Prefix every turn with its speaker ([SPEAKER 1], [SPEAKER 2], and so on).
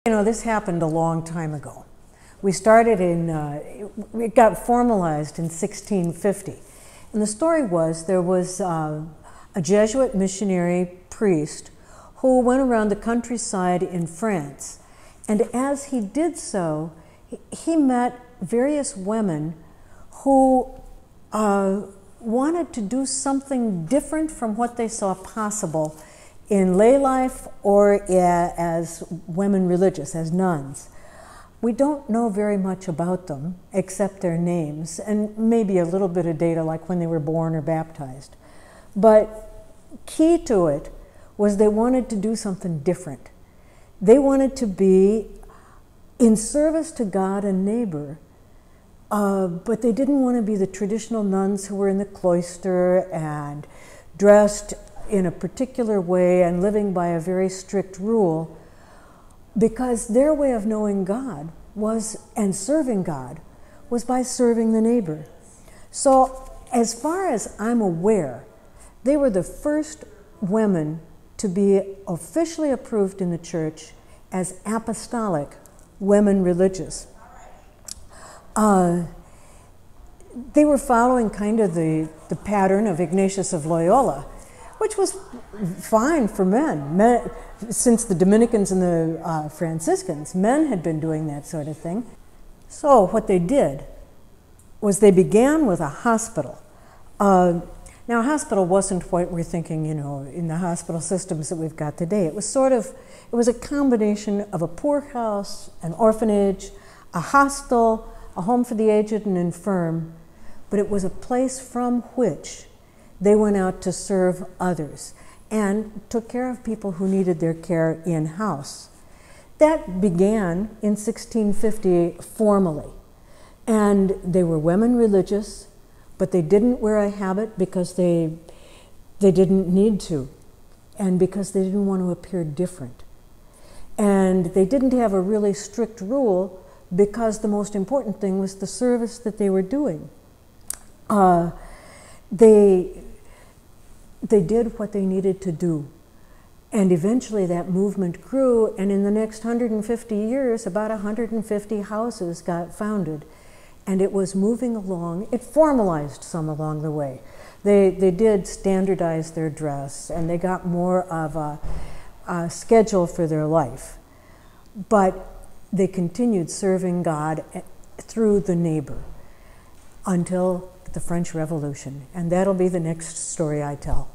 [SPEAKER 1] You know, this happened a long time ago. We started it got formalized in 1650. And the story was there was a Jesuit missionary priest who went around the countryside in France. And as he did so, he met various women who wanted to do something different from what they saw possible in lay life or as women religious, as nuns. We don't know very much about them except their names and maybe a little bit of data like when they were born or baptized. But key to it was they wanted to do something different. They wanted to be in service to God and neighbor, but they didn't want to be the traditional nuns who were in the cloister and dressed in a particular way and living by a very strict rule, because their way of knowing God and serving God was by serving the neighbor. So as far as I'm aware, they were the first women to be officially approved in the church as apostolic women religious. They were following kind of the pattern of Ignatius of Loyola, which was fine for men. Since the Dominicans and the Franciscans, men had been doing that sort of thing. So what they did was they began with a hospital. Now, a hospital wasn't what we're thinking, you know, in the hospital systems that we've got today. It was a combination of a poorhouse, an orphanage, a hostel, a home for the aged and infirm, but it was a place from which they went out to serve others and took care of people who needed their care in-house. That began in 1650 formally. And they were women religious, but they didn't wear a habit because they didn't need to, and because they didn't want to appear different. And they didn't have a really strict rule because the most important thing was the service that they were doing. They did what they needed to do. And eventually that movement grew, and in the next 150 years, about 150 houses got founded. And it was moving along. It formalized some along the way. They did standardize their dress, and they got more of a schedule for their life. But they continued serving God through the neighbor until the French Revolution, and that'll be the next story I tell.